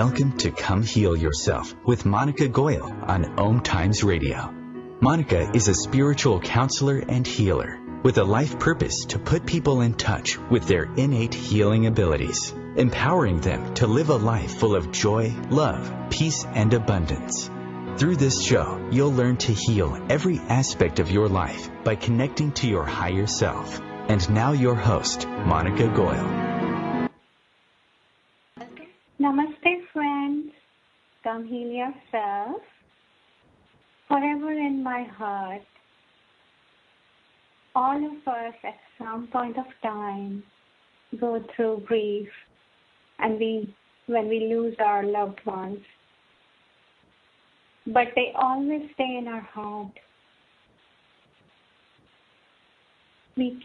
Welcome to Come Heal Yourself with Monica Goyle on OMTimes Radio. Monica is a spiritual counselor and healer with a life purpose to put people in touch with their innate healing abilities, empowering them to live a life full of joy, love, peace, and abundance. Through this show, you'll learn to heal every aspect of your life by connecting to your higher self. And now your host, Monica Goyle. Namaste, friends. Come heal yourself. Forever in my heart, all of us at some point of time go through grief, and when we lose our loved ones. But they always stay in our heart. We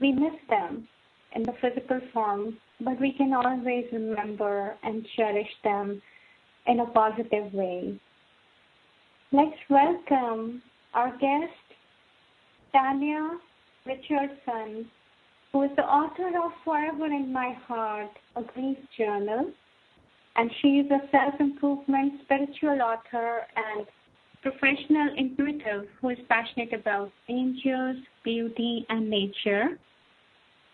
miss them in the physical form, but we can always remember and cherish them in a positive way. Let's welcome our guest, Tanya Richardson, who is the author of Forever in My Heart, a grief journal. And she is a self-improvement spiritual author and professional intuitive who is passionate about angels, beauty, and nature.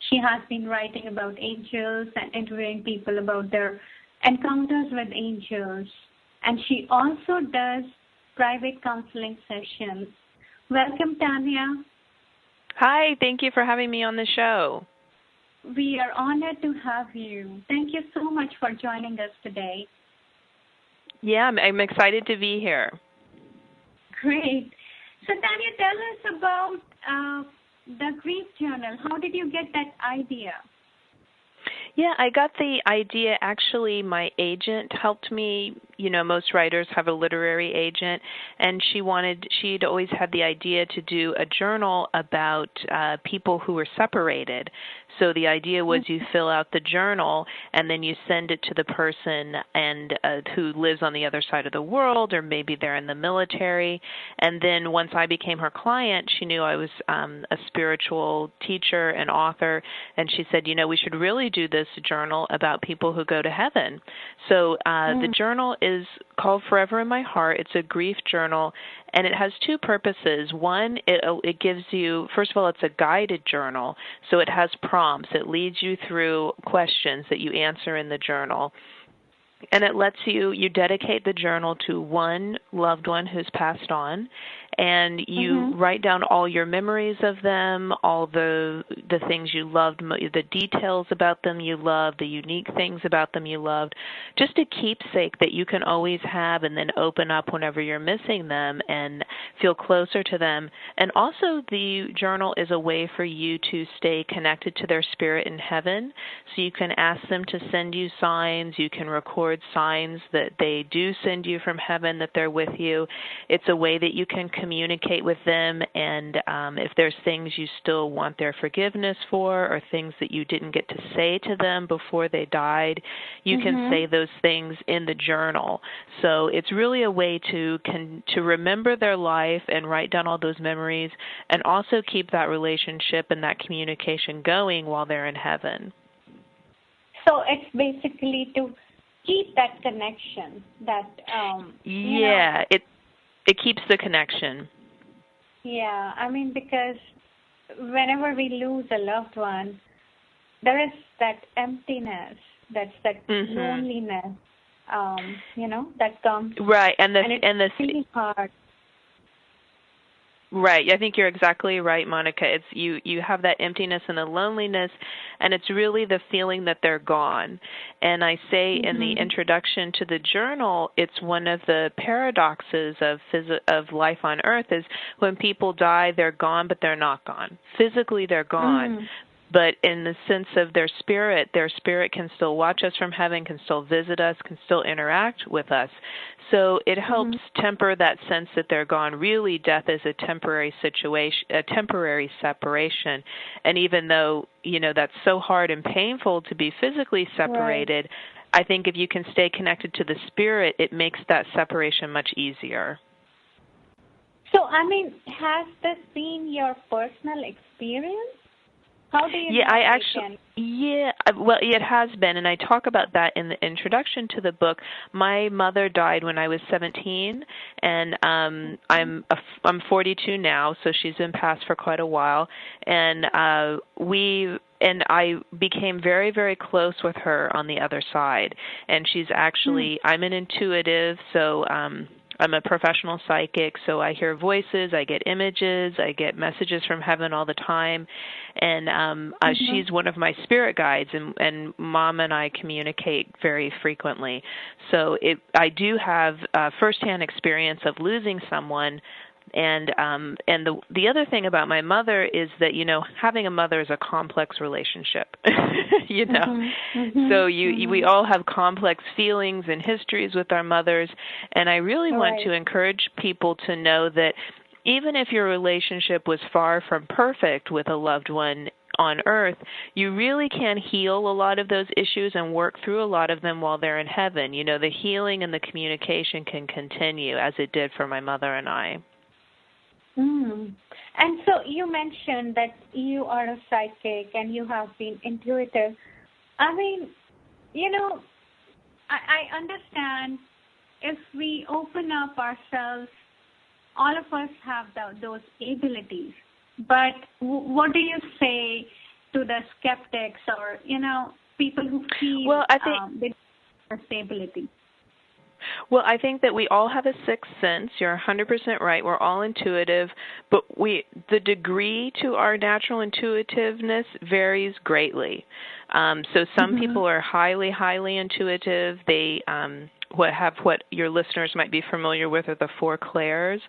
She has been writing about angels and interviewing people about their encounters with angels. And she also does private counseling sessions. Welcome, Tanya. Hi, thank you for having me on the show. We are honored to have you. Thank you so much for joining us today. Yeah, I'm excited to be here. Great. So, Tanya, tell us about the grief journal. How did you get that idea? Yeah, I got the idea. Actually, my agent helped me. You know, most writers have a literary agent, and she'd always had the idea to do a journal about people who were separated. So the idea was you fill out the journal and then you send it to the person and who lives on the other side of the world, or maybe they're in the military. And then once I became her client, she knew I was a spiritual teacher and author, and she said, you know, we should really do this journal about people who go to heaven. So the journal is called Forever in My Heart. It's a grief journal, and it has two purposes. One, it gives you, first of all, it's a guided journal, so it has prompts. It leads you through questions that you answer in the journal. And it lets you dedicate the journal to one loved one who's passed on, and you write down all your memories of them, all the things you loved, the details about them you loved, the unique things about them you loved, just a keepsake that you can always have and then open up whenever you're missing them and feel closer to them. And also the journal is a way for you to stay connected to their spirit in heaven, so you can ask them to send you signs, you can record signs that they do send you from heaven, that they're with you. It's a way that you can communicate with them, and if there's things you still want their forgiveness for, or things that you didn't get to say to them before they died, you can say those things in the journal. So it's really a way to remember their life and write down all those memories, and also keep that relationship and that communication going while they're in heaven. So it's basically to keep that connection. It keeps the connection. Yeah, I mean, because whenever we lose a loved one, there is that emptiness, that's that loneliness, that comes. Right, and it's really hard. Right. I think you're exactly right, Monica. It's you have that emptiness and the loneliness, and it's really the feeling that they're gone. And I say in the introduction to the journal, it's one of the paradoxes of life on earth is when people die, they're gone, but they're not gone. Physically, they're gone. But in the sense of their spirit can still watch us from heaven, can still visit us, can still interact with us. So it helps temper that sense that they're gone. Really, death is a temporary situation, a temporary separation. And even though, that's so hard and painful to be physically separated, I think if you can stay connected to the spirit, it makes that separation much easier. So, has this been your personal experience? How do you Yeah, know I it actually, well, it has been, and I talk about that in the introduction to the book. My mother died when I was 17, and I'm 42 now, so she's been passed for quite a while, and I became very, very close with her on the other side. And she's actually, I'm an intuitive, so I'm a professional psychic, so I hear voices, I get images, I get messages from heaven all the time, and she's one of my spirit guides, and Mom and I communicate very frequently. So I do have firsthand experience of losing someone. And the other thing about my mother is that, having a mother is a complex relationship, So we all have complex feelings and histories with our mothers, and I really want to encourage people to know that even if your relationship was far from perfect with a loved one on earth, you really can heal a lot of those issues and work through a lot of them while they're in heaven. The healing and the communication can continue as it did for my mother and I. And so you mentioned that you are a psychic and you have been intuitive. I mean, I understand if we open up ourselves, all of us have those abilities. But what do you say to the skeptics or, people who feel they have this ability? Well, I think that we all have a sixth sense. You're 100% right. We're all intuitive, but the degree to our natural intuitiveness varies greatly. So some people are highly, highly intuitive. They have what your listeners might be familiar with are the four clairs.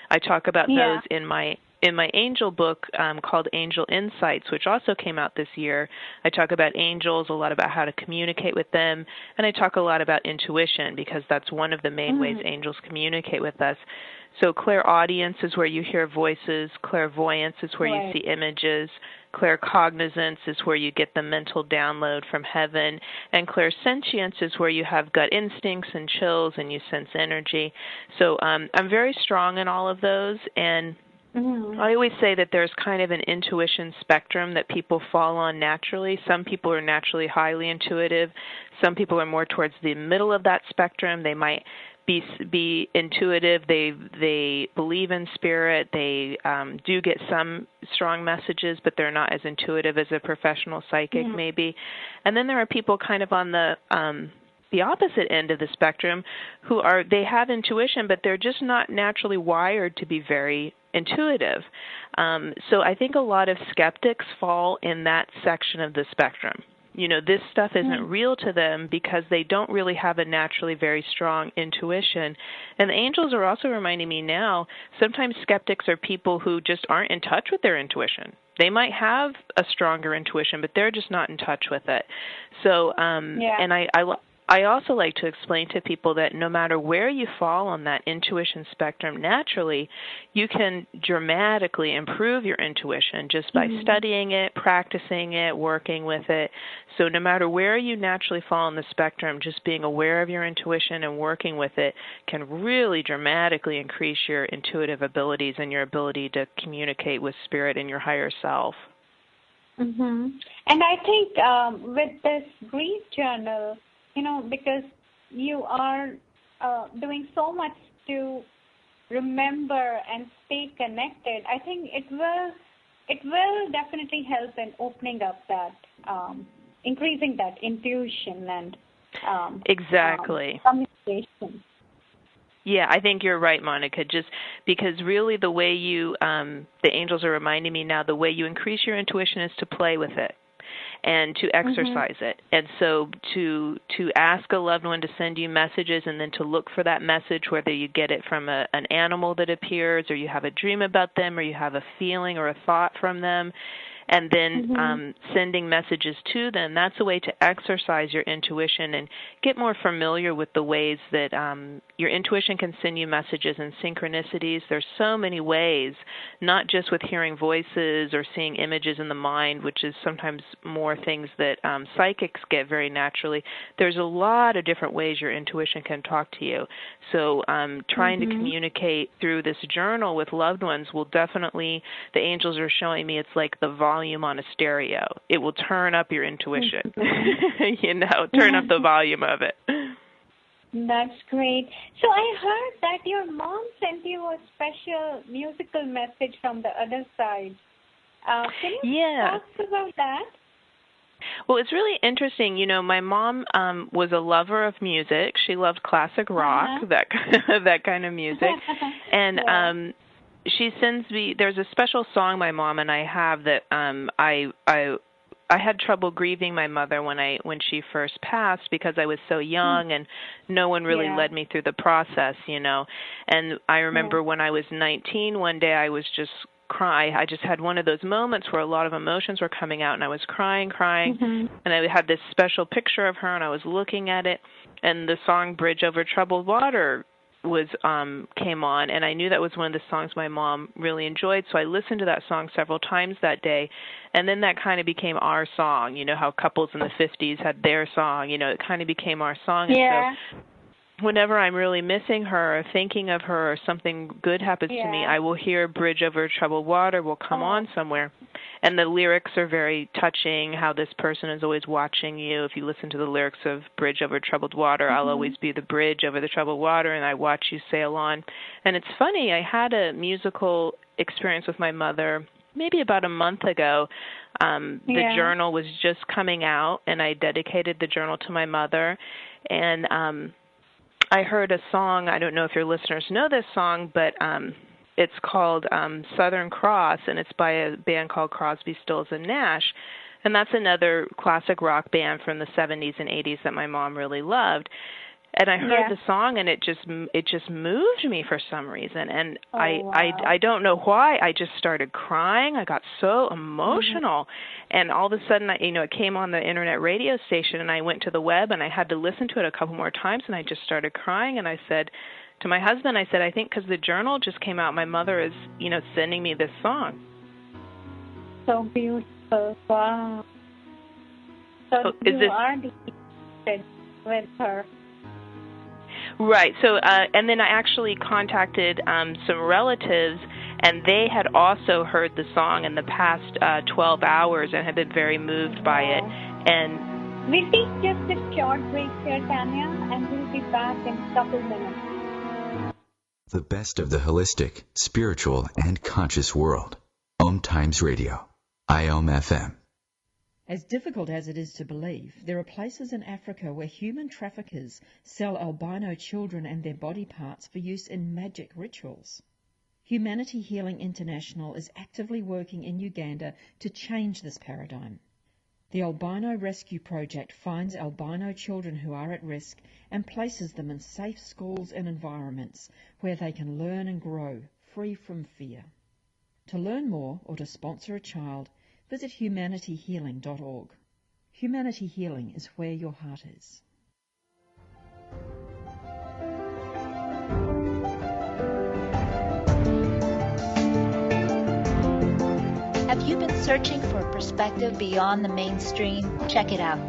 I talk about those in my angel book called Angel Insights, which also came out this year. I talk about angels, a lot about how to communicate with them, and I talk a lot about intuition because that's one of the main ways angels communicate with us. So clairaudience is where you hear voices, clairvoyance is where you see images, claircognizance is where you get the mental download from heaven, and clairsentience is where you have gut instincts and chills and you sense energy. So I'm very strong in all of those, and I always say that there's kind of an intuition spectrum that people fall on naturally. Some people are naturally highly intuitive. Some people are more towards the middle of that spectrum. They might be intuitive. They believe in spirit. They do get some strong messages, but they're not as intuitive as a professional psychic maybe. And then there are people kind of on the opposite end of the spectrum they have intuition, but they're just not naturally wired to be very intuitive. So I think a lot of skeptics fall in that section of the spectrum. This stuff isn't real to them because they don't really have a naturally very strong intuition. And the angels are also reminding me now, sometimes skeptics are people who just aren't in touch with their intuition. They might have a stronger intuition, but they're just not in touch with it. So, and I also like to explain to people that no matter where you fall on that intuition spectrum, naturally, you can dramatically improve your intuition just by studying it, practicing it, working with it. So no matter where you naturally fall on the spectrum, just being aware of your intuition and working with it can really dramatically increase your intuitive abilities and your ability to communicate with spirit and your higher self. And I think with this grief journal, because you are doing so much to remember and stay connected, I think it will definitely help in opening up that, increasing that intuition and exactly communication. Yeah, I think you're right, Monica, just because really the way the angels are reminding me now, the way you increase your intuition is to play with it and to exercise it. And so to ask a loved one to send you messages and then to look for that message, whether you get it from an animal that appears or you have a dream about them or you have a feeling or a thought from them, and then sending messages to them, that's a way to exercise your intuition and get more familiar with the ways that your intuition can send you messages and synchronicities. There's so many ways, not just with hearing voices or seeing images in the mind, which is sometimes more things that psychics get very naturally. There's a lot of different ways your intuition can talk to you. So trying to communicate through this journal with loved ones will definitely, the angels are showing me it's like the volume volume on a stereo. It will turn up your intuition, turn up the volume of it. That's great. So I heard that your mom sent you a special musical message from the other side. Can you talk about that? Well, it's really interesting. My mom was a lover of music. She loved classic rock, that kind of music. And she sends me, there's a special song my mom and I have that I had trouble grieving my mother when she first passed because I was so young and no one really led me through the process, And I remember when I was 19, one day I was just cry. I just had one of those moments where a lot of emotions were coming out, and I was crying, and I had this special picture of her, and I was looking at it, and the song "Bridge Over Troubled Water" came on, and I knew that was one of the songs my mom really enjoyed, so I listened to that song several times that day, and then that kind of became our song. How couples in the 50s had their song, it kind of became our song. And so whenever I'm really missing her or thinking of her or something good happens to me, I will hear "Bridge Over Troubled Water" will come on somewhere. And the lyrics are very touching, how this person is always watching you. If you listen to the lyrics of "Bridge Over Troubled Water," I'll always be the bridge over the troubled water, and I watch you sail on. And it's funny, I had a musical experience with my mother maybe about a month ago. The journal was just coming out, and I dedicated the journal to my mother. And I heard a song, I don't know if your listeners know this song, but it's called Southern Cross, and it's by a band called Crosby, Stills and Nash. And that's another classic rock band from the 70s and 80s that my mom really loved. And I heard the song, and it just moved me for some reason. And I don't know why. I just started crying. I got so emotional. And all of a sudden, it came on the internet radio station, and I went to the web, and I had to listen to it a couple more times, and I just started crying. And I said to my husband, I think because the journal just came out, my mother is, sending me this song. So beautiful. Wow. So you are connected with her. Right. So, and then I actually contacted some relatives, and they had also heard the song in the past 12 hours and had been very moved by it. And we'll take just a short break here, Tanya, and we'll be back in a couple minutes. The best of the holistic, spiritual, and conscious world. OMTimes Radio. IOM FM. As difficult as it is to believe, there are places in Africa where human traffickers sell albino children and their body parts for use in magic rituals. Humanity Healing International is actively working in Uganda to change this paradigm. The Albino Rescue Project finds albino children who are at risk and places them in safe schools and environments where they can learn and grow, free from fear. To learn more or to sponsor a child, visit humanityhealing.org. Humanity Healing is where your heart is. Have you been searching for a perspective beyond the mainstream? Check it out.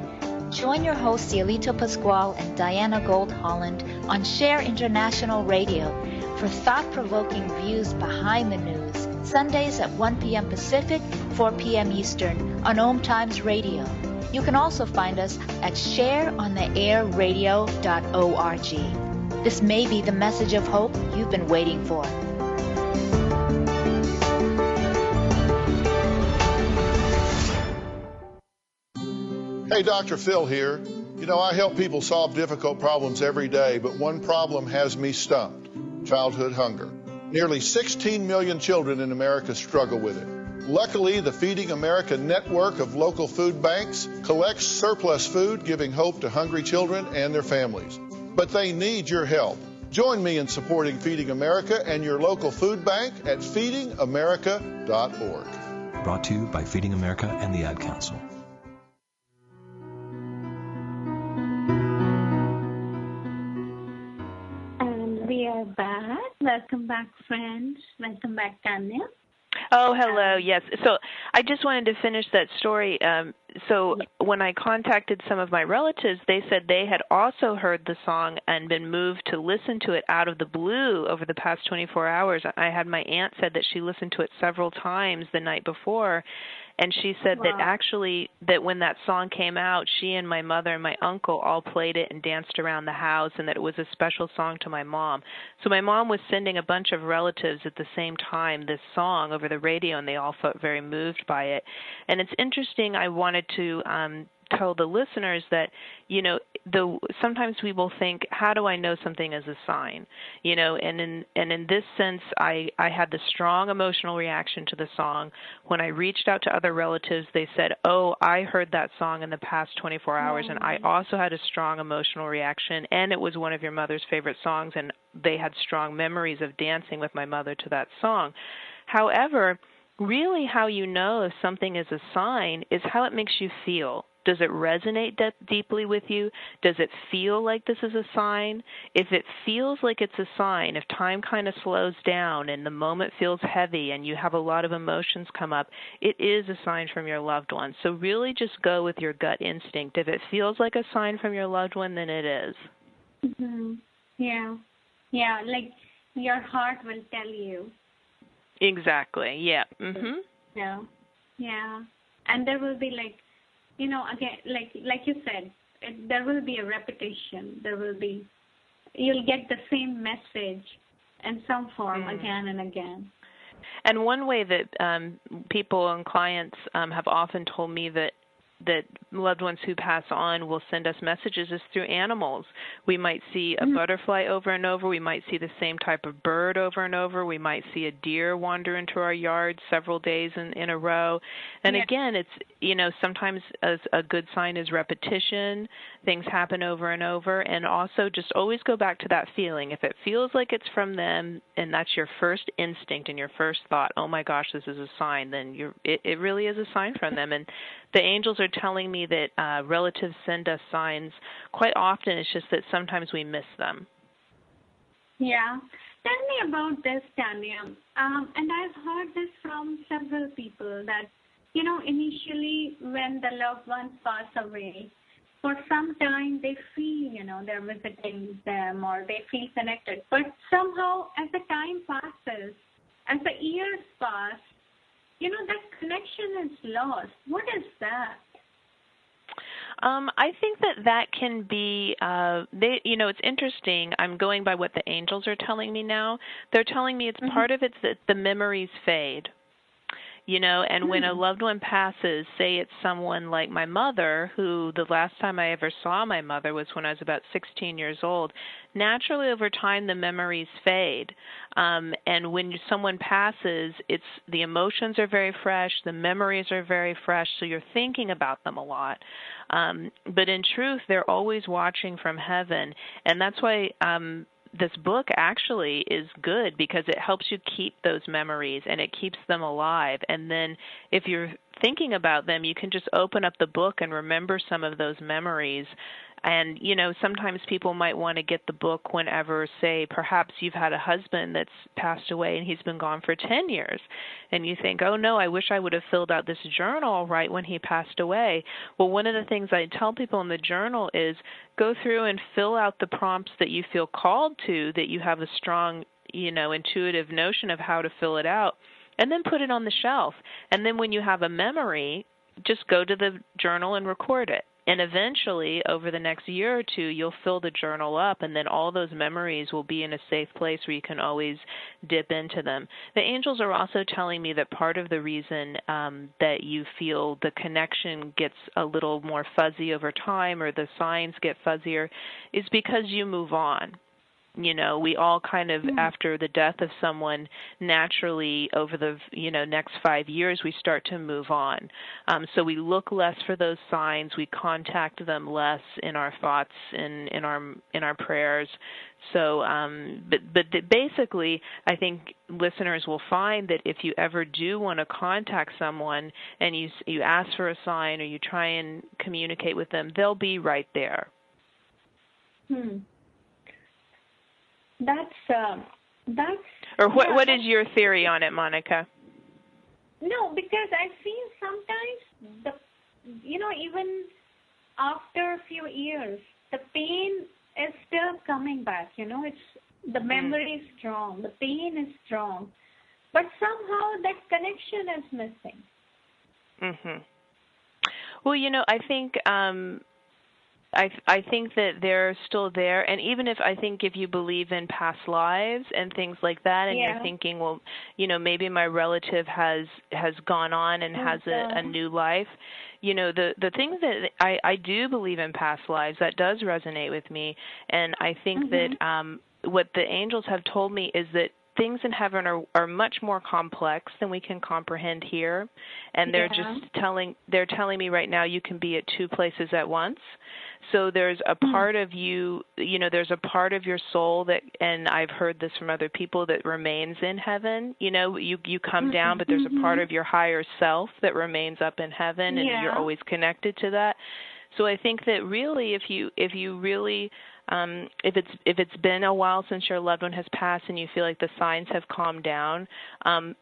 Join your hosts Cielito Pascual and Diana Gold Holland on Share International Radio for thought-provoking views behind the news, Sundays at 1 p.m. Pacific, 4 p.m. Eastern on OMTimes Radio. You can also find us at shareontheairradio.org. This may be the message of hope you've been waiting for. Hey, Dr. Phil here. You know, I help people solve difficult problems every day, but one problem has me stumped: childhood hunger. Nearly 16 million children in America struggle with it. Luckily, the Feeding America network of local food banks collects surplus food, giving hope to hungry children and their families. But they need your help. Join me in supporting Feeding America and your local food bank at feedingamerica.org. Brought to you by Feeding America and the Ad Council. We are back. Welcome back, friends. Welcome back, Tanya. Oh, hello. Yes. So I just wanted to finish that story. When I contacted some of my relatives, they said they had also heard the song and been moved to listen to it out of the blue over the past 24 hours. I had my aunt said that she listened to it several times the night before, And she said that actually that when that song came out, she and my mother and my uncle all played it and danced around the house, and that it was a special song to my mom. So my mom was sending a bunch of relatives at the same time this song over the radio, and they all felt very moved by it. And it's interesting, I wanted to tell the listeners that, you know, sometimes we will think, how do I know something is a sign? You know, and in this sense, I had the strong emotional reaction to the song. When I reached out to other relatives, they said, oh, I heard that song in the past 24 hours, and I also had a strong emotional reaction, and it was one of your mother's favorite songs, and they had strong memories of dancing with my mother to that song. However, really how you know if something is a sign is how it makes you feel. Does it resonate deeply with you? Does it feel like this is a sign? If it feels like it's a sign, if time kind of slows down and the moment feels heavy and you have a lot of emotions come up, it is a sign from your loved one. So really just go with your gut instinct. If it feels like a sign from your loved one, then it is. Mm-hmm. Yeah. Yeah, like your heart will tell you. Exactly, yeah. Mm-hmm. Yeah. Yeah. And there will be like, you know, again, like you said, there will be a repetition. You'll get the same message in some form again and again. And one way that people and clients have often told me that loved ones who pass on will send us messages is through animals. We might see a butterfly over and over. We might see the same type of bird over and over. We might see a deer wander into our yard several days in a row. And again, it's, you know, sometimes a good sign is repetition. Things happen over and over. And also just always go back to that feeling. If it feels like it's from them and that's your first instinct and your first thought, oh my gosh, this is a sign, then it really is a sign from them. And the angels are telling me that relatives send us signs quite often. It's just that sometimes we miss them. Yeah. Tell me about this, Tanya. And I've heard this from several people that, you know, initially when the loved ones pass away, for some time they feel, you know, they're visiting them or they feel connected. But somehow as the time passes, as the years pass, you know, that connection is lost. What is that? I think that can be, you know, it's interesting. I'm going by what the angels are telling me now. They're telling me it's part of it's that the memories fade. You know, and when a loved one passes, say it's someone like my mother, who the last time I ever saw my mother was when I was about 16 years old, naturally over time the memories fade. And when someone passes, the emotions are very fresh, the memories are very fresh, so you're thinking about them a lot. But in truth, they're always watching from heaven, and that's why this book actually is good because it helps you keep those memories and it keeps them alive. And then if you're thinking about them, you can just open up the book and remember some of those memories. And, you know, sometimes people might want to get the book whenever, say, perhaps you've had a husband that's passed away and he's been gone for 10 years. And you think, oh, no, I wish I would have filled out this journal right when he passed away. Well, one of the things I tell people in the journal is go through and fill out the prompts that you feel called to, that you have a strong, you know, intuitive notion of how to fill it out, and then put it on the shelf. And then when you have a memory, just go to the journal and record it. And eventually, over the next year or two, you'll fill the journal up, and then all those memories will be in a safe place where you can always dip into them. The angels are also telling me that part of the reason that you feel the connection gets a little more fuzzy over time, or the signs get fuzzier, is because you move on. You know, we all kind of, after the death of someone, naturally over the, you know, next 5 years, we start to move on. So we look less for those signs. We contact them less in our thoughts, in our prayers. So, but basically, I think listeners will find that if you ever do want to contact someone and you ask for a sign or you try and communicate with them, they'll be right there. That's. Or what is your theory on it, Monica? No, because I feel sometimes even after a few years, the pain is still coming back. You know, it's the memory is strong, the pain is strong, but somehow that connection is missing. Mhm. Well, I think I think that they're still there, and even if you believe in past lives and things like that, and you're thinking, well, maybe my relative has gone on and has a new life. The things that I do believe in past lives, that does resonate with me, and I think that what the angels have told me is that things in heaven are much more complex than we can comprehend here, and they're telling me right now you can be at two places at once. So there's a part of you, there's a part of your soul that, and I've heard this from other people, that remains in heaven. You come down, but there's a part of your higher self that remains up in heaven, and you're always connected to that. So I think that really, if it's been a while since your loved one has passed and you feel like the signs have calmed down,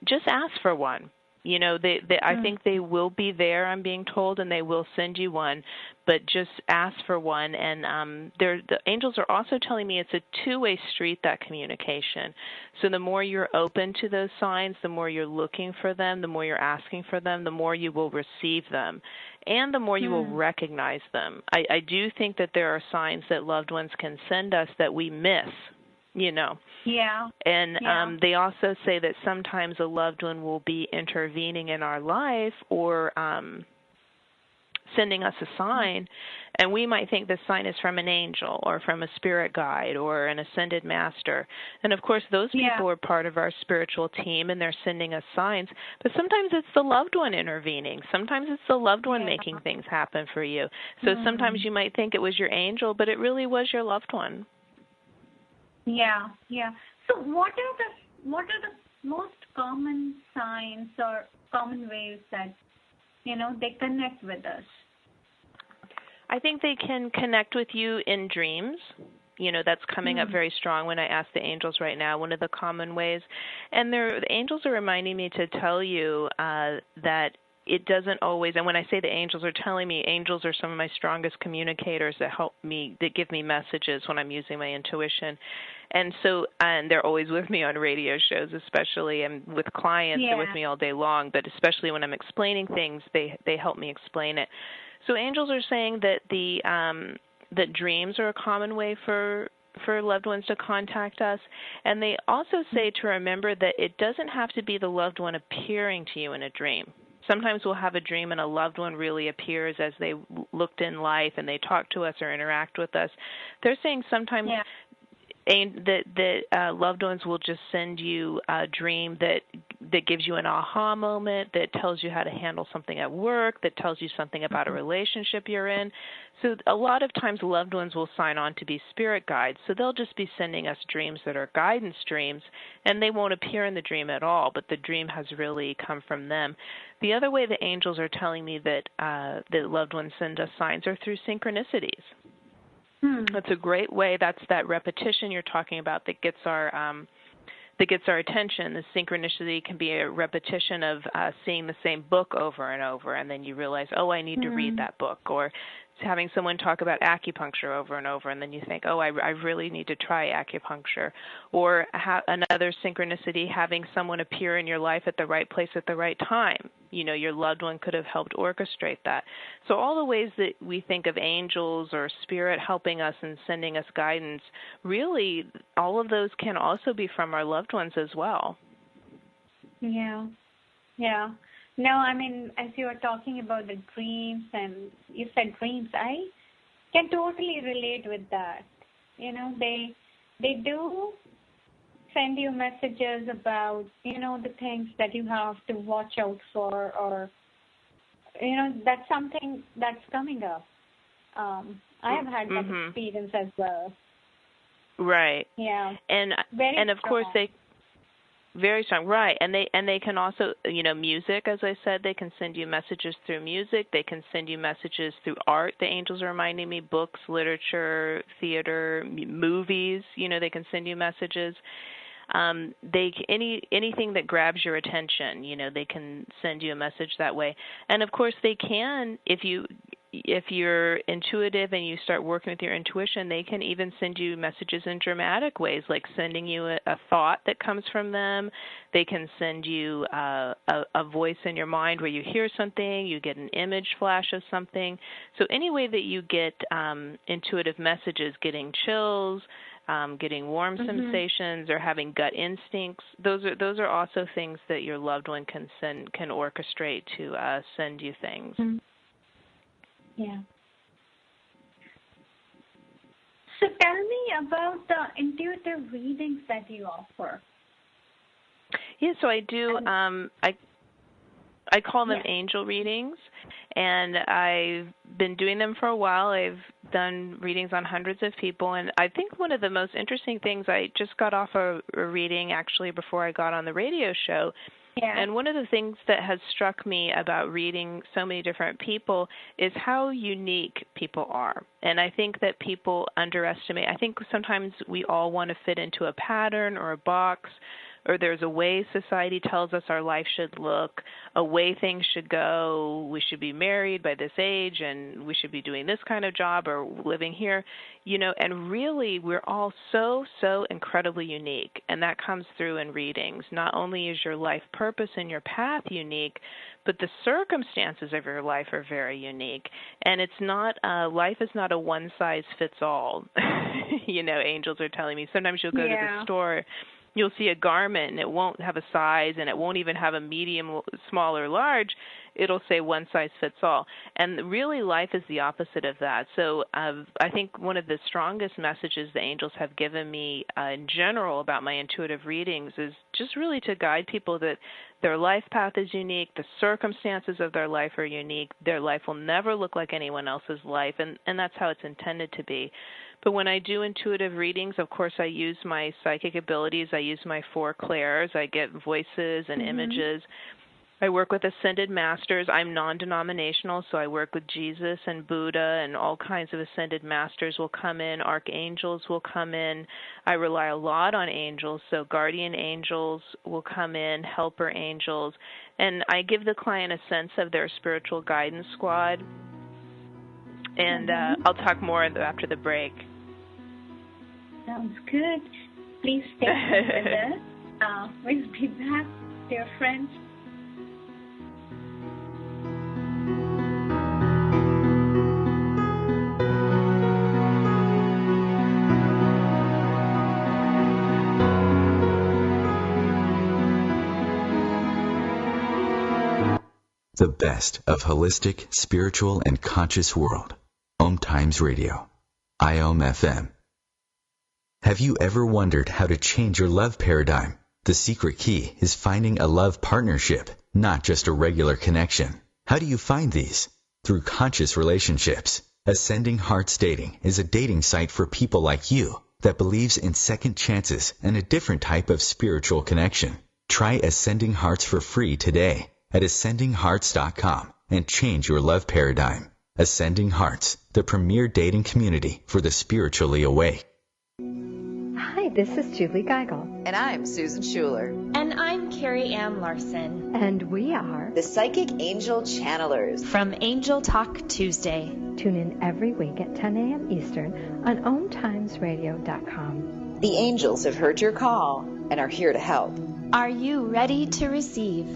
just ask for one. I think they will be there, I'm being told, and they will send you one, but just ask for one. And the angels are also telling me it's a two-way street, that communication. So the more you're open to those signs, the more you're looking for them, the more you're asking for them, the more you will receive them, and the more you will recognize them. I do think that there are signs that loved ones can send us that we miss. Yeah. And they also say that sometimes a loved one will be intervening in our life or sending us a sign, and we might think the sign is from an angel or from a spirit guide or an ascended master. And, of course, those people are part of our spiritual team, and they're sending us signs. But sometimes it's the loved one intervening. Sometimes it's the loved one making things happen for you. So sometimes you might think it was your angel, but it really was your loved one. Yeah. So what are the most common signs or common ways that they connect with us? I think they can connect with you in dreams. That's coming up very strong when I ask the angels right now, one of the common ways. And the angels are reminding me to tell you that it doesn't always, and when I say the angels are telling me, angels are some of my strongest communicators that help me, that give me messages when I'm using my intuition. And they're always with me on radio shows, especially, and with clients, they're with me all day long, but especially when I'm explaining things, they help me explain it. So angels are saying that that dreams are a common way for loved ones to contact us. And they also say to remember that it doesn't have to be the loved one appearing to you in a dream. Sometimes we'll have a dream and a loved one really appears as they looked in life and they talk to us or interact with us. They're saying sometimes that loved ones will just send you a dream that gives you an aha moment, that tells you how to handle something at work, that tells you something about a relationship you're in. So a lot of times loved ones will sign on to be spirit guides. So they'll just be sending us dreams that are guidance dreams, and they won't appear in the dream at all, but the dream has really come from them. The other way the angels are telling me that loved ones send us signs are through synchronicities. That's a great way. That's that repetition you're talking about that gets our attention. The synchronicity can be a repetition of seeing the same book over and over, and then you realize, oh, I need to read that book, or having someone talk about acupuncture over and over, and then you think, oh, I really need to try acupuncture. Or another synchronicity, having someone appear in your life at the right place at the right time. Your loved one could have helped orchestrate that. So all the ways that we think of angels or spirit helping us and sending us guidance, really all of those can also be from our loved ones as well. Yeah. No, I mean, as you were talking about the dreams, and you said dreams, I can totally relate with that. They do send you messages about, the things that you have to watch out for, or, that's something that's coming up. I have had that experience as well. Right. Yeah. And of course they very strong, right? And they can also, music, as I said, they can send you messages through music. They can send you messages through art. The angels are reminding me, books, literature, theater, movies. They can send you messages. Anything that grabs your attention, they can send you a message that way. And of course, they can, if you if you're intuitive and you start working with your intuition, they can even send you messages in dramatic ways, like sending you a thought that comes from them. They can send you a voice in your mind where you hear something, you get an image flash of something. So any way that you get intuitive messages, getting chills, getting warm sensations, or having gut instincts, those are also things that your loved one can orchestrate to send you things. Yeah. So tell me about the intuitive readings that you offer. Yeah, so I do. I call them angel readings, and I've been doing them for a while. I've done readings on hundreds of people, and I think one of the most interesting things, I just got off a reading actually before I got on the radio show. Yeah. And one of the things that has struck me about reading so many different people is how unique people are. And I think that people underestimate. I think sometimes we all want to fit into a pattern or a box, or there's a way society tells us our life should look, a way things should go. We should be married by this age, and we should be doing this kind of job or living here, and really we're all so incredibly unique, and that comes through in readings. Not only is your life purpose and your path unique, but the circumstances of your life are very unique, and it's not, life is not a one-size-fits-all. Angels are telling me. Sometimes you'll go to the store, you'll see a garment and it won't have a size, and it won't even have a medium, small, or large. It'll say one size fits all. And really life is the opposite of that. So I think one of the strongest messages the angels have given me in general about my intuitive readings is just really to guide people that their life path is unique, the circumstances of their life are unique, their life will never look like anyone else's life, and that's how it's intended to be. But when I do intuitive readings, of course, I use my psychic abilities. I use my 4 clairs. I get voices and images. I work with ascended masters. I'm non-denominational, so I work with Jesus and Buddha, and all kinds of ascended masters will come in. Archangels will come in. I rely a lot on angels, so guardian angels will come in, helper angels. And I give the client a sense of their spiritual guidance squad. And I'll talk more after the break. Sounds good. Please stay with us. We'll be back, dear friends. The best of holistic, spiritual, and conscious world. OMTimes Radio. IOM FM. Have you ever wondered how to change your love paradigm? The secret key is finding a love partnership, not just a regular connection. How do you find these? Through conscious relationships. Ascending Hearts Dating is a dating site for people like you that believes in second chances and a different type of spiritual connection. Try Ascending Hearts for free today at ascendinghearts.com and change your love paradigm. Ascending Hearts, the premier dating community for the spiritually awake. Hi, this is Julie Geigel. And I'm Susan Schuler. And I'm Carrie Ann Larson. And we are the Psychic Angel Channelers from Angel Talk Tuesday. Tune in every week at 10 a.m. Eastern on OMTimesRadio.com. The angels have heard your call and are here to help. Are you ready to receive?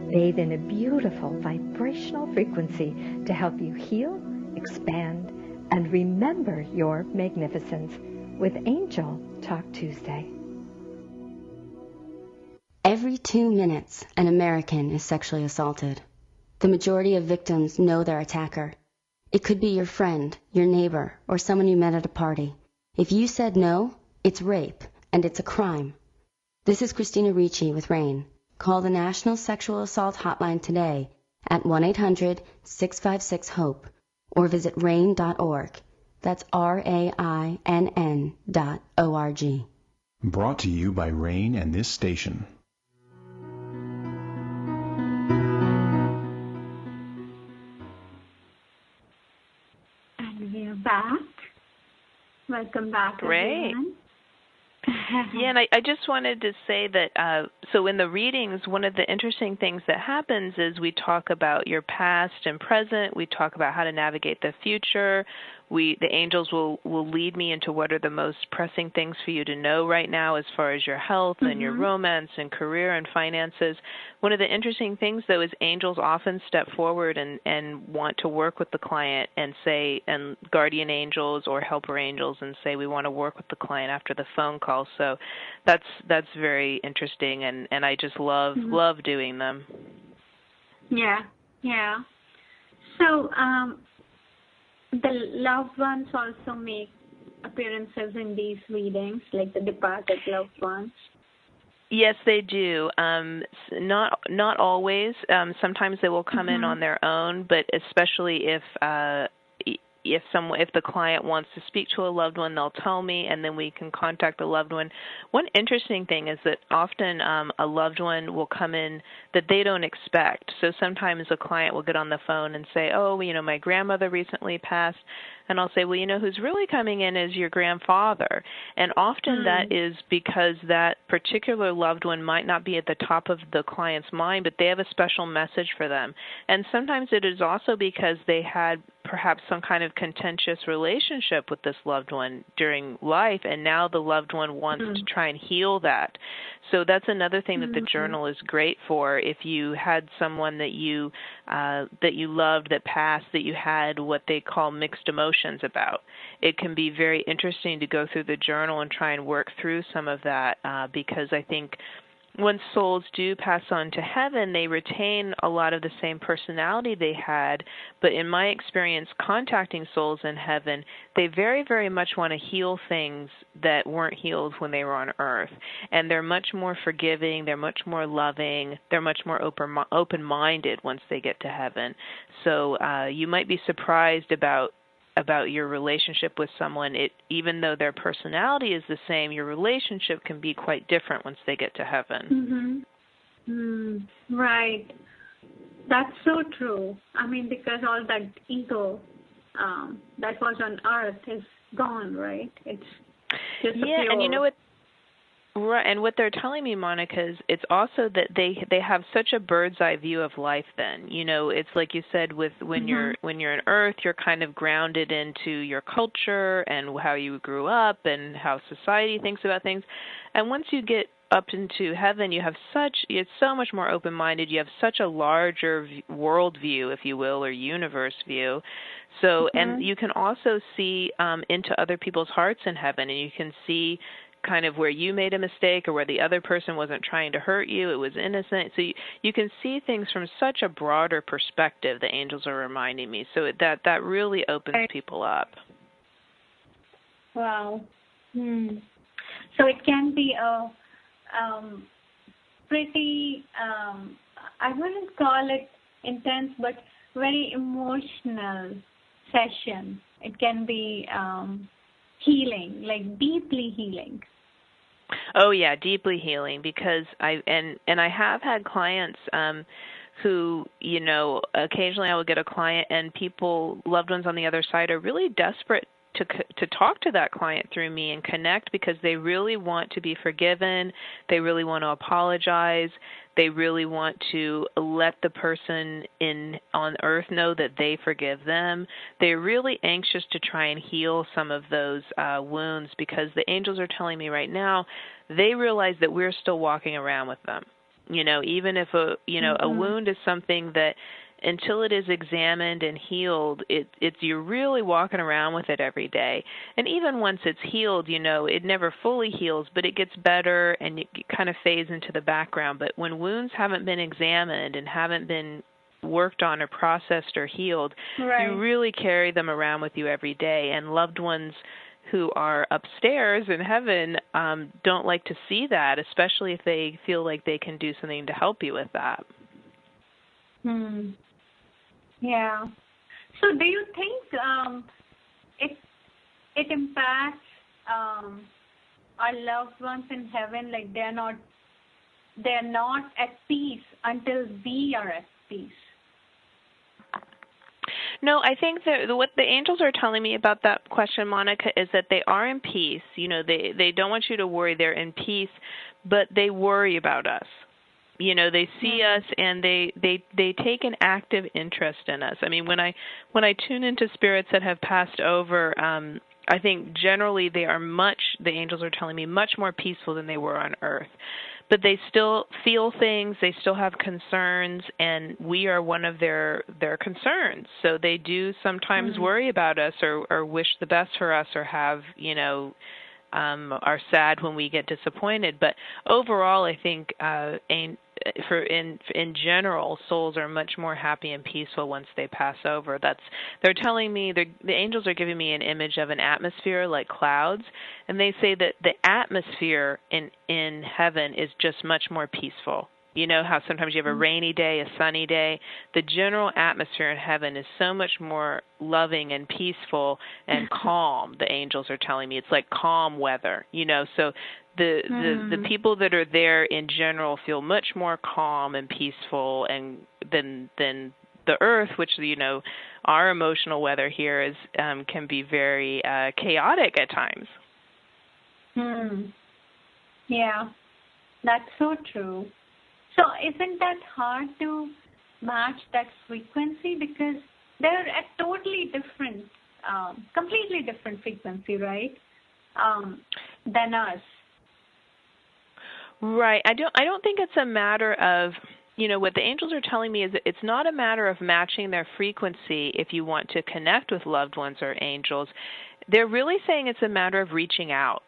Bathe in a beautiful vibrational frequency to help you heal, expand, and remember your magnificence with Angel Talk Tuesday. Every 2 minutes, an American is sexually assaulted. The majority of victims know their attacker. It could be your friend, your neighbor, or someone you met at a party. If you said no, it's rape, and it's a crime. This is Christina Ricci with RAIN. Call the National Sexual Assault Hotline today at 1-800-656-HOPE or visit RAIN.org. That's RAINN.org. Brought to you by RAIN and this station. And we are back. Welcome back, Great. everyone. Yeah, and I just wanted to say that, so in the readings, one of the interesting things that happens is we talk about your past and present. We talk about how to navigate the future. The angels will lead me into what are the most pressing things for you to know right now as far as your health and your romance and career and finances. One of the interesting things, though, is angels often step forward and want to work with the client and say, and guardian angels or helper angels, and say we want to work with the client after the phone call. So that's very interesting, and I just love doing them. Yeah. So the loved ones also make appearances in these readings, like the departed loved ones. Yes, they do. Not always. Sometimes they will come in on their own, but especially if the client wants to speak to a loved one, they'll tell me, and then we can contact the loved one. One interesting thing is that often a loved one will come in that they don't expect. So sometimes a client will get on the phone and say, oh, my grandmother recently passed. And I'll say, well, who's really coming in is your grandfather. And often that is because that particular loved one might not be at the top of the client's mind, but they have a special message for them. And sometimes it is also because they had perhaps some kind of contentious relationship with this loved one during life, and now the loved one wants to try and heal that. So that's another thing that the journal is great for. If you had someone that you loved that passed, that you had what they call mixed emotions about, it can be very interesting to go through the journal and try and work through some of that, because I think when souls do pass on to heaven, they retain a lot of the same personality they had. But in my experience contacting souls in heaven, they very, very much want to heal things that weren't healed when they were on earth. And they're much more forgiving, they're much more loving, they're much more open-minded once they get to heaven. So you might be surprised about your relationship with someone. Even though their personality is the same, your relationship can be quite different once they get to heaven. Right. That's so true. I mean, because all that ego that was on earth is gone, right? It's just pure. And you know what? Right, and what they're telling me, Monica, is it's also that they have such a bird's eye view of life. Then it's like you said, with when you're on Earth, you're kind of grounded into your culture and how you grew up and how society thinks about things. And once you get up into heaven, it's so much more open-minded. You have such a larger world view, if you will, or universe view. So, and you can also see into other people's hearts in heaven, and you can see kind of where you made a mistake or where the other person wasn't trying to hurt you, it was innocent. So you can see things from such a broader perspective, the angels are reminding me. So that really opens people up. Wow. So it can be a pretty, I wouldn't call it intense, but very emotional session. It can be healing, like deeply healing. Oh yeah, deeply healing, because I have had clients who, occasionally I will get a client and loved ones on the other side are really desperate to talk to that client through me and connect, because they really want to be forgiven, they really want to apologize, they really want to let the person on earth know that they forgive them. They're really anxious to try and heal some of those wounds, because the angels are telling me right now they realize that we're still walking around with them. Even if a wound is something that until it is examined and healed, you're really walking around with it every day. And even once it's healed, it never fully heals, but it gets better and it kind of fades into the background. But when wounds haven't been examined and haven't been worked on or processed or healed, you really carry them around with you every day. And loved ones who are upstairs in heaven don't like to see that, especially if they feel like they can do something to help you with that. Yeah. So do you think it impacts our loved ones in heaven, like they're not at peace until we are at peace? No, I think that what the angels are telling me about that question, Monica, is that they are in peace. You know, they don't want you to worry. They're in peace, but they worry about us. You know, they see us and they take an active interest in us. I mean, when I tune into spirits that have passed over, I think generally the angels are telling me, much more peaceful than they were on Earth. But they still feel things, they still have concerns, and we are one of their concerns. So they do sometimes worry about us or wish the best for us or have, you know, are sad when we get disappointed. But overall, I think in general, souls are much more happy and peaceful once they pass over. They're telling me, the angels are giving me an image of an atmosphere like clouds, and they say that the atmosphere in heaven is just much more peaceful. You know how sometimes you have a rainy day, a sunny day? The general atmosphere in heaven is so much more loving and peaceful and calm, the angels are telling me. It's like calm weather, you know. So the people that are there in general feel much more calm and peaceful and than the earth, which, you know, our emotional weather here is can be very chaotic at times. Yeah, that's so true. So isn't that hard to match that frequency, because they're at totally different, completely different frequency, right, than us? Right. I don't think it's a matter of, you know, what the angels are telling me is that it's not a matter of matching their frequency if you want to connect with loved ones or angels. They're really saying it's a matter of reaching out.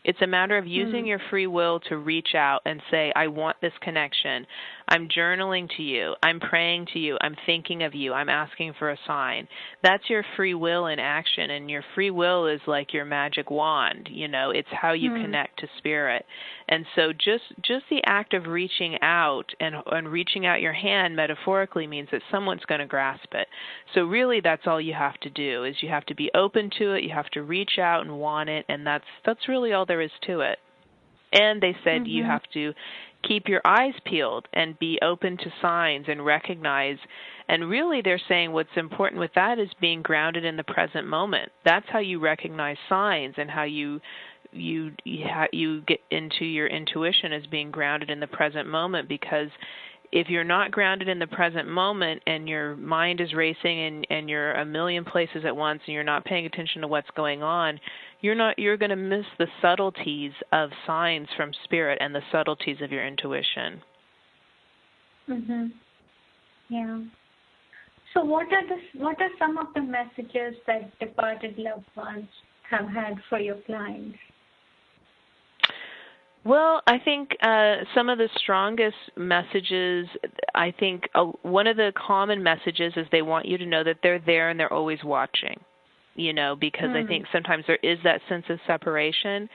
It's a matter of using your free will to reach out and say, I want this connection. I'm journaling to you. I'm praying to you. I'm thinking of you. I'm asking for a sign. That's your free will in action, and your free will is like your magic wand. You know, it's how you connect to spirit. And so just the act of reaching out and reaching out your hand metaphorically means that someone's going to grasp it. So really that's all you have to do, is you have to be open to it. You have to reach out and want it, and that's really all there is to it. And they said you have to keep your eyes peeled and be open to signs and recognize. And really they're saying what's important with that is being grounded in the present moment. That's how you recognize signs, and how you get into your intuition as being grounded in the present moment. Because if you're not grounded in the present moment and your mind is racing and you're a million places at once and you're not paying attention to what's going on, you're going to miss the subtleties of signs from spirit and the subtleties of your intuition. Yeah. So what are some of the messages that departed loved ones have had for your clients? Well, I think some of the strongest messages, I think one of the common messages is they want you to know that they're there and they're always watching, you know, because I think sometimes there is that sense of separation.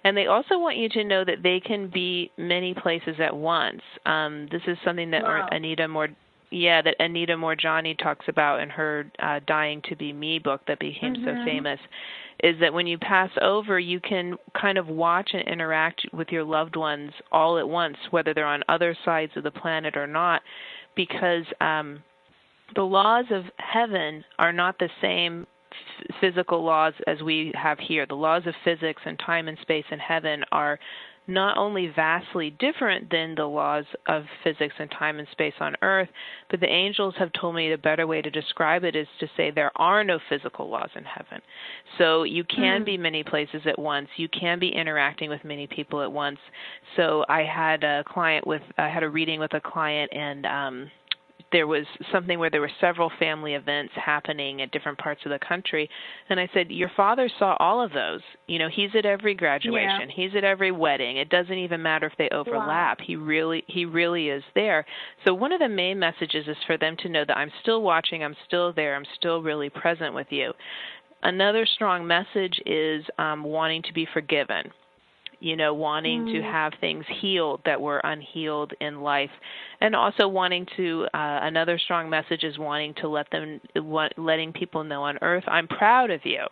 And they also want you to know that they can be many places at once. This is something that Anita Moorjani talks about in her Dying to Be Me book that became so famous, is that when you pass over, you can kind of watch and interact with your loved ones all at once, whether they're on other sides of the planet or not, because the laws of heaven are not the same physical laws as we have here. The laws of physics and time and space in heaven are not only vastly different than the laws of physics and time and space on Earth, but the angels have told me the better way to describe it is to say there are no physical laws in heaven. So you can be many places at once. You can be interacting with many people at once. So I had a reading with a client, and there was something where there were several family events happening at different parts of the country. And I said, your father saw all of those. You know, he's at every graduation. Yeah. He's at every wedding. It doesn't even matter if they overlap. Wow. He really is there. So one of the main messages is for them to know that I'm still watching, I'm still there, I'm still really present with you. Another strong message is wanting to be forgiven. You know, wanting to have things healed that were unhealed in life. And also wanting to, another strong message is wanting to letting people know on Earth, I'm proud of you.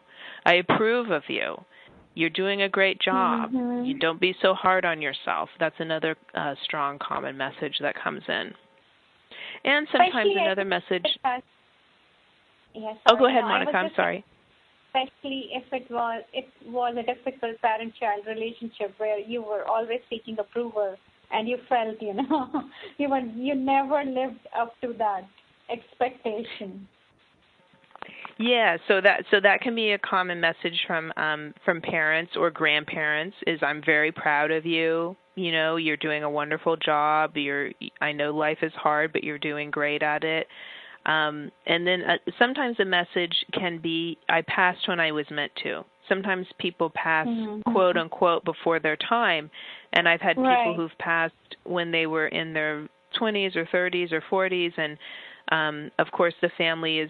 I approve of you. You're doing a great job. You don't be so hard on yourself. That's another strong common message that comes in. And sometimes another message. Yes. Oh, go ahead, Monica. I'm sorry. Especially if it was a difficult parent-child relationship where you were always seeking approval and you felt, you never lived up to that expectation. Yeah, so that can be a common message from parents or grandparents is I'm very proud of you. You're doing a wonderful job. I know life is hard, but you're doing great at it. And then sometimes the message can be, I passed when I was meant to. Sometimes people pass, quote unquote, before their time. And I've had people who've passed when they were in their 20s or 30s or 40s. And, of course, the family is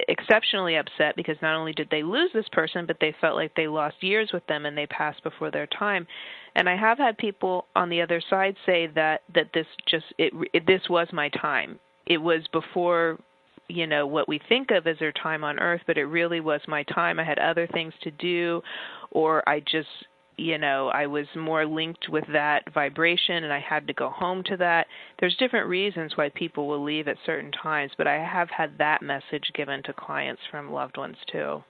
exceptionally upset because not only did they lose this person, but they felt like they lost years with them and they passed before their time. And I have had people on the other side say that this was my time. It was before, what we think of as their time on earth, but it really was my time. I had other things to do, or I just, I was more linked with that vibration and I had to go home to that. There's different reasons why people will leave at certain times, but I have had that message given to clients from loved ones too.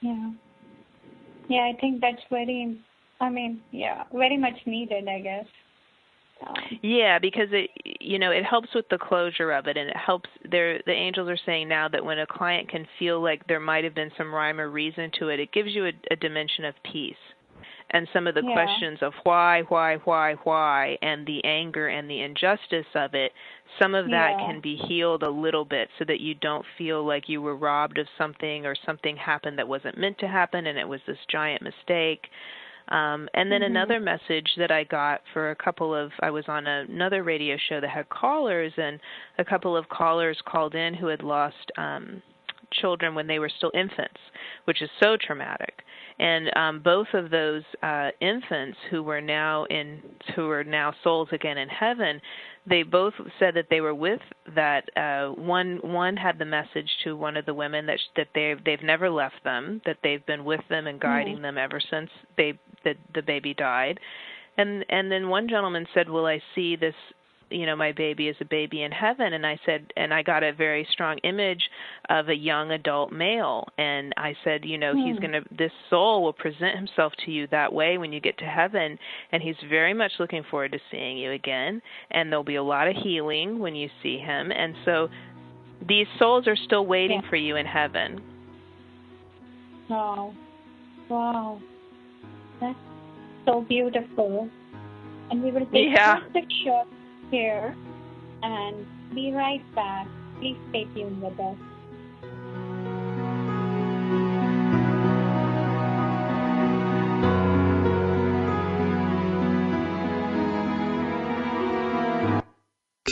Yeah. Yeah, I think that's very much needed, I guess. Yeah, because it helps with the closure of it, and it helps. The angels are saying now that when a client can feel like there might have been some rhyme or reason to it, it gives you a dimension of peace. And some of the questions of why, and the anger and the injustice of it, some of that can be healed a little bit so that you don't feel like you were robbed of something or something happened that wasn't meant to happen and it was this giant mistake. And then another message that I got for I was on another radio show that had callers, and a couple of callers called in who had lost children when they were still infants, which is so traumatic. And both of those infants who ware now souls again in heaven, they both said that they were with that. One had the message to one of the women that they've never left them, that they've been with them and guiding them ever since the baby died. And then one gentleman said, "Well, I see this, my baby is a baby in heaven." And I said, and I got a very strong image of a young adult male. And I said, this soul will present himself to you that way when you get to heaven. And he's very much looking forward to seeing you again. And there'll be a lot of healing when you see him. And so these souls are still waiting for you in heaven. Wow. That's so beautiful. And we will take just a short here and be right back. Please stay tuned with us.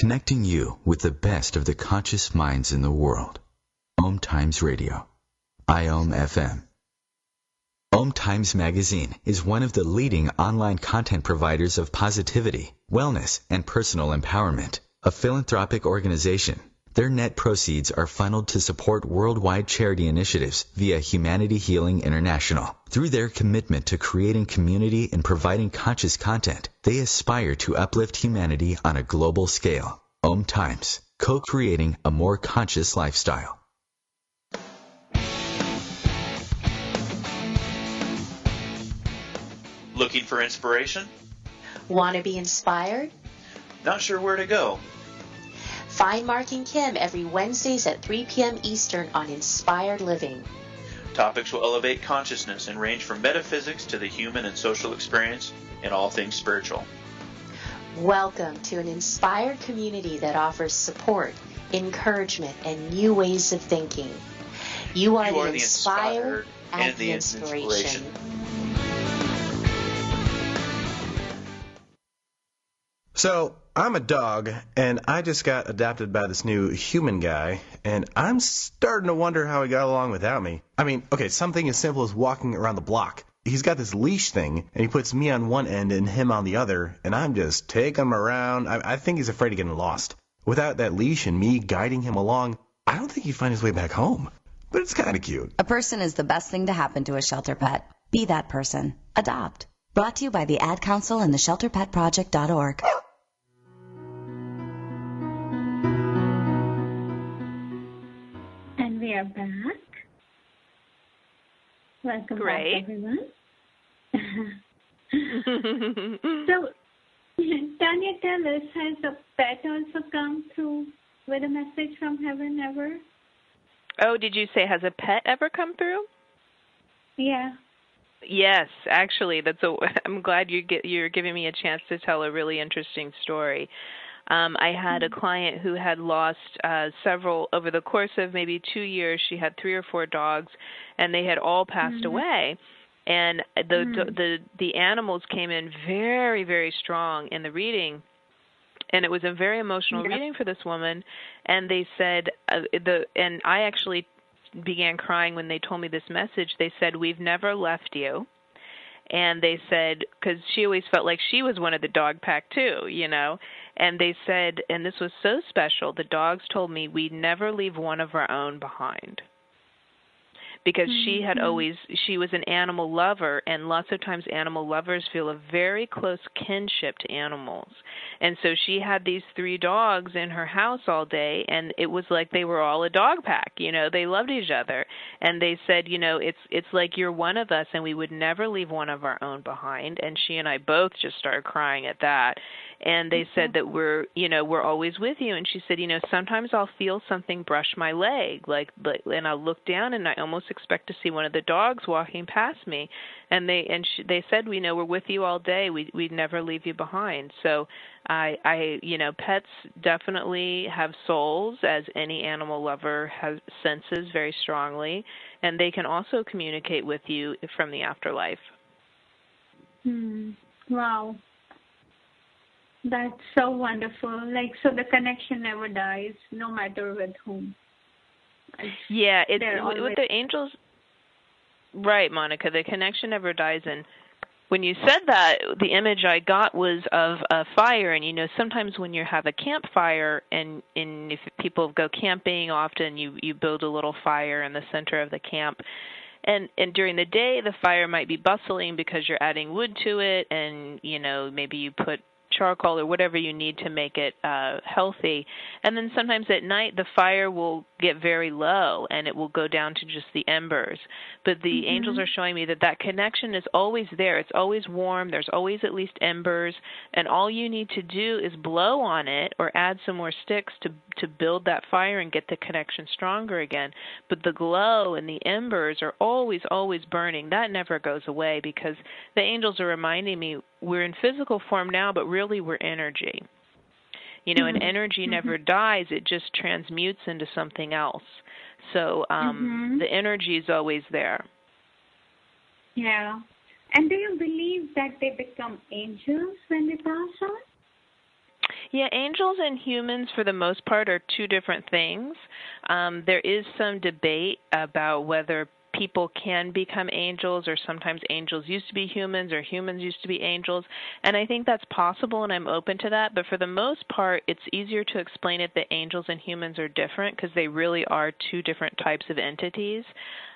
Connecting you with the best of the conscious minds in the world. OMTimes Radio. IOM FM. OMTimes Magazine is one of the leading online content providers of positivity, wellness, and personal empowerment. A philanthropic organization, their net proceeds are funneled to support worldwide charity initiatives via Humanity Healing International. Through their commitment to creating community and providing conscious content, they aspire to uplift humanity on a global scale. OMTimes, co-creating a more conscious lifestyle. Looking for inspiration? Want to be inspired? Not sure where to go? Find Mark and Kim every Wednesdays at 3 p.m. Eastern on Inspired Living. Topics will elevate consciousness and range from metaphysics to the human and social experience and all things spiritual. Welcome to an inspired community that offers support, encouragement, and new ways of thinking. You are the inspired and the inspiration. So, I'm a dog, and I just got adopted by this new human guy, and I'm starting to wonder how he got along without me. I mean, okay, something as simple as walking around the block. He's got this leash thing, and he puts me on one end and him on the other, and I'm just taking him around. I think he's afraid of getting lost. Without that leash and me guiding him along, I don't think he'd find his way back home. But it's kind of cute. A person is the best thing to happen to a shelter pet. Be that person. Adopt. Brought to you by the Ad Council and the ShelterPetProject.org. are back. Welcome Great. back, everyone. So, Tanya, tell us, has a pet also come through with a message from heaven ever? Oh, did you say has a pet ever come through? Yeah. Yes, actually, I'm glad you're giving me a chance to tell a really interesting story. I had a client who had lost several over the course of maybe 2 years. She had 3 or 4 dogs, and they had all passed away. And the animals came in very, very strong in the reading, and it was a very emotional reading for this woman. And they said and I actually began crying when they told me this message. They said, "We've never left you." And they said, because she always felt like she was one of the dog pack too, you know. And they said, and this was so special, the dogs told me we'd never leave one of our own behind. Because she was an animal lover, and lots of times animal lovers feel a very close kinship to animals. And so she had these 3 dogs in her house all day, and it was like they were all a dog pack, you know, they loved each other. And they said, you know, it's like you're one of us, and we would never leave one of our own behind. And she and I both just started crying at that. And they said that we're always with you. And she said, you know, sometimes I'll feel something brush my leg, and I'll look down, and I almost expect to see one of the dogs walking past me. And they said, we know we're with you all day. We'd never leave you behind. So I pets definitely have souls, as any animal lover senses very strongly, and they can also communicate with you from the afterlife. Wow. That's so wonderful. So the connection never dies, no matter with whom. Yeah, with the angels. Right, Monica, the connection never dies. And when you said that, the image I got was of a fire. And, you know, sometimes when you have a campfire, and if people go camping, often you build a little fire in the center of the camp. And during the day, the fire might be bustling because you're adding wood to it, and, you know, maybe you put charcoal or whatever you need to make it healthy. And then sometimes at night the fire will get very low and it will go down to just the embers. But the angels are showing me that connection is always there. It's always warm. There's always at least embers. And all you need to do is blow on it or add some more sticks to build that fire and get the connection stronger again. But the glow and the embers are always, always burning. That never goes away, because the angels are reminding me we're in physical form now, but really we're energy. You know, and energy never dies. It just transmutes into something else. So the energy is always there. Yeah. And do you believe that they become angels when they pass on? Yeah, angels and humans, for the most part, are 2 different things. There is some debate about whether people can become angels, or sometimes angels used to be humans, or humans used to be angels. And I think that's possible, and I'm open to that. But for the most part, it's easier to explain it that angels and humans are different, because they really are 2 different types of entities.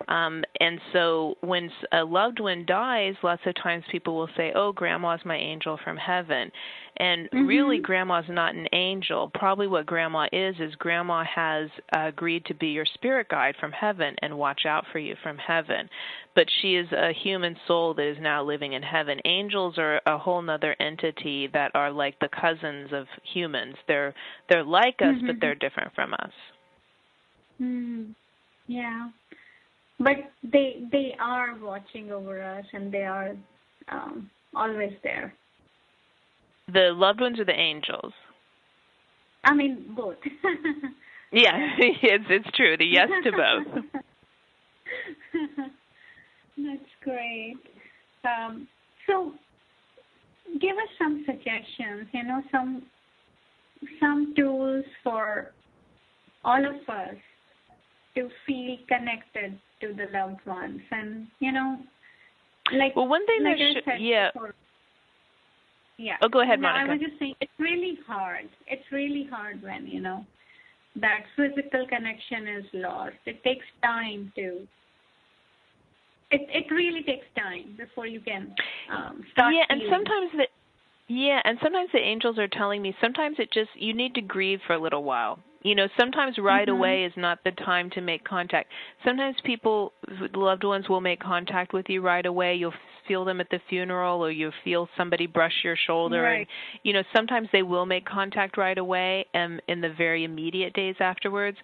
And so when a loved one dies, lots of times people will say, oh, Grandma's my angel from heaven. And really, Grandma's not an angel. Probably what Grandma is Grandma has agreed to be your spirit guide from heaven and watch out for you from heaven. But she is a human soul that is now living in heaven. Angels are a whole other entity that are like the cousins of humans. They're like us, but they're different from us. Yeah. But they are watching over us, and they are always there. The loved ones or the angels? I mean, both. Yeah, it's true. The yes to both. That's great. So, give us some suggestions. You know, some tools for all of us to feel connected to the loved ones, and you know, one thing Yeah. Oh, go ahead, Monica. I was just saying, it's really hard. It's really hard when, you know, that physical connection is lost. It takes time to. It really takes time before you can start. Yeah, and feeling. sometimes the angels are telling me sometimes you need to grieve for a little while. Sometimes right away is not the time to make contact. Sometimes people, loved ones, will make contact with you right away. You'll feel them at the funeral, or you feel somebody brush your shoulder. Right. And, sometimes they will make contact right away in the very immediate days afterwards.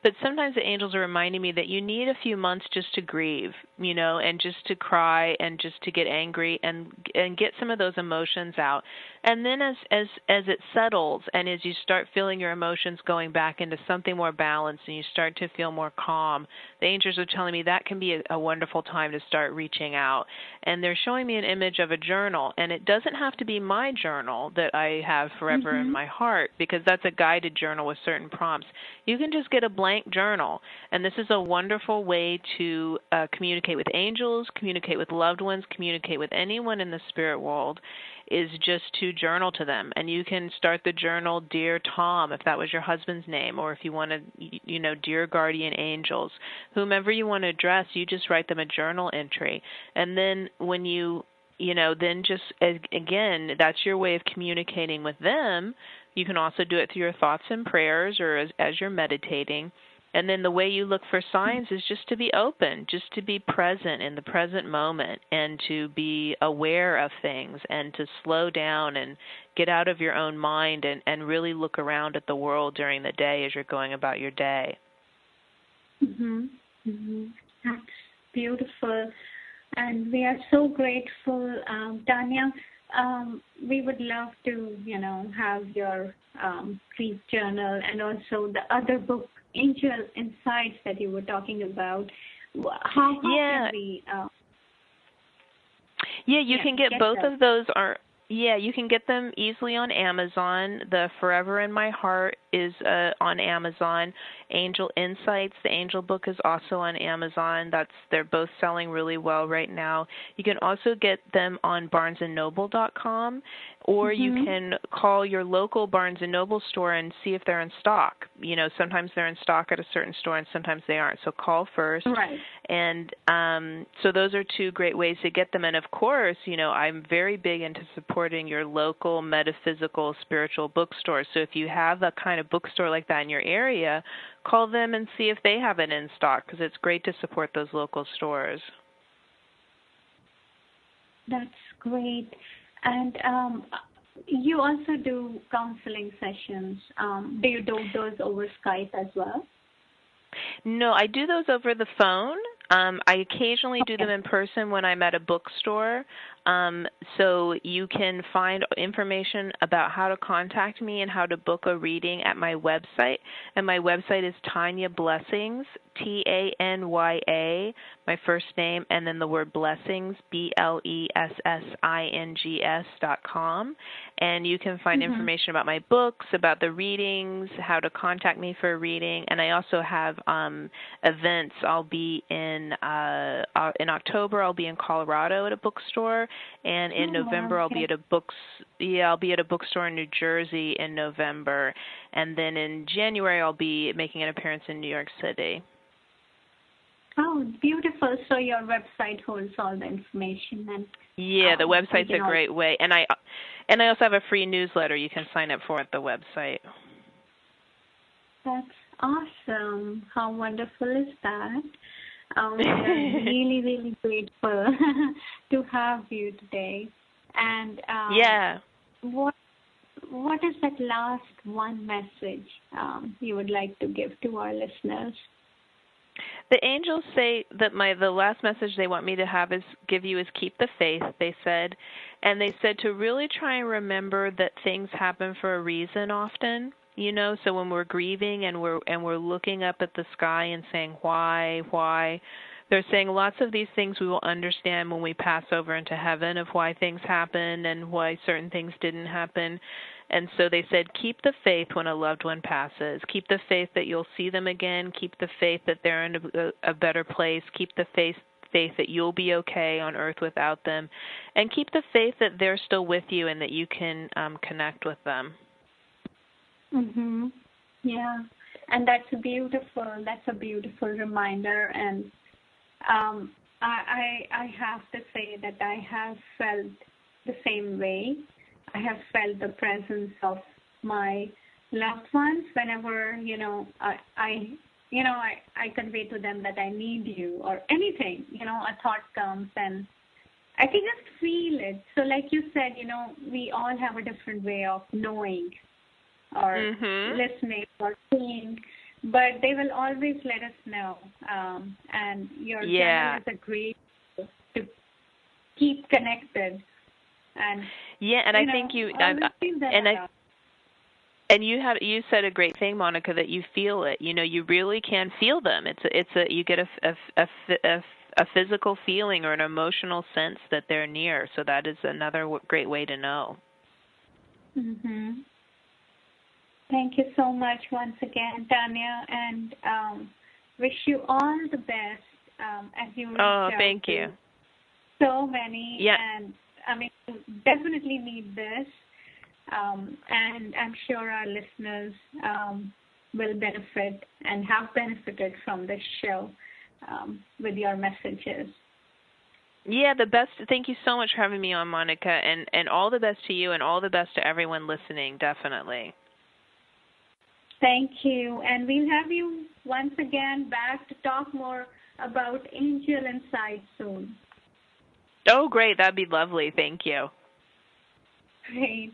But sometimes the angels are reminding me that you need a few months just to grieve, and just to cry and just to get angry and get some of those emotions out. And then as it settles and as you start feeling your emotions going back into something more balanced and you start to feel more calm, the angels are telling me that can be a wonderful time to start reaching out. And they're showing me an image of a journal, and it doesn't have to be my journal that I have forever in my heart, because that's a guided journal with certain prompts. You can just get a blank journal, and this is a wonderful way to communicate with angels, communicate with loved ones, communicate with anyone in the spirit world, is just to journal to them. And you can start the journal, Dear Tom, if that was your husband's name, or if you want to, Dear Guardian Angels. Whomever you want to address, you just write them a journal entry. And then when then just, again, that's your way of communicating with them. You can also do it through your thoughts and prayers, or as you're meditating. And then the way you look for signs is just to be open, just to be present in the present moment, and to be aware of things, and to slow down and get out of your own mind and really look around at the world during the day as you're going about your day. That's beautiful. And we are so grateful, Tanya. We would love to, have your grief journal and also the other book, Angel Insights, that you were talking about. How can we? You can get both of those. You can get them easily on Amazon. The Forever in My Heart is on Amazon. Angel Insights, the Angel book, is also on Amazon. They're both selling really well right now. You can also get them on BarnesandNoble.com, or you can call your local Barnes and Noble store and see if they're in stock. Sometimes they're in stock at a certain store and sometimes they aren't. So call first. Right. And so those are two great ways to get them. And of course, I'm very big into supporting your local metaphysical spiritual bookstores. So if you have a kind of bookstore like that in your area, call them and see if they have it in stock, because it's great to support those local stores. That's great. And you also do counseling sessions. Do you do those over Skype as well? No, I do those over the phone. I occasionally do them in person when I'm at a bookstore. So you can find information about how to contact me and how to book a reading at my website. And my website is Tanya Blessings, Tanya, my first name, and then the word blessings, BLESSINGS.com. And you can find information about my books, about the readings, how to contact me for a reading. And I also have events. I'll be in October. I'll be in Colorado at a bookstore, and in November I'll be at a bookstore in New Jersey in November, and then in January I'll be making an appearance in New York City. Oh, beautiful. So your website holds all the information. And the website's a great way. And I also have a free newsletter you can sign up for at the website. That's awesome. How wonderful is that? We are really, really grateful to have you today. And what is that last one message you would like to give to our listeners? The angels say that the last message they want me to give you is keep the faith, they said. And they said to really try and remember that things happen for a reason often. So when we're grieving and we're looking up at the sky and saying, why, they're saying lots of these things we will understand when we pass over into heaven, of why things happen and why certain things didn't happen. And so they said, keep the faith when a loved one passes. Keep the faith that you'll see them again. Keep the faith that they're in a better place. Keep the faith that you'll be okay on earth without them. And keep the faith that they're still with you and that you can connect with them. Yeah, and that's a beautiful reminder. And I have to say that I have felt the same way. I have felt the presence of my loved ones, whenever, I convey to them that I need you or anything, a thought comes and I can just feel it. So like you said, we all have a different way of knowing or listening or seeing, but they will always let us know. And your channel is a great way to keep connected. And and I think you and you said a great thing, Monica, that you feel it. You really can feel them. You get a physical feeling or an emotional sense that they're near. So that is another great way to know. Thank you so much once again, Tanya, and wish you all the best as you reach out thank you. So many. Yeah. And you definitely need this. And I'm sure our listeners will benefit and have benefited from this show with your messages. Yeah, the best. Thank you so much for having me on, Monica, and all the best to you and all the best to everyone listening, definitely. Thank you. And we'll have you once again back to talk more about Angel Insight soon. Oh, great. That'd be lovely. Thank you. Great.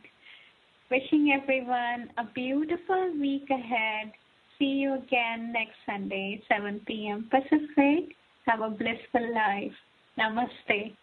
Wishing everyone a beautiful week ahead. See you again next Sunday, 7 p.m. Pacific. Have a blissful life. Namaste.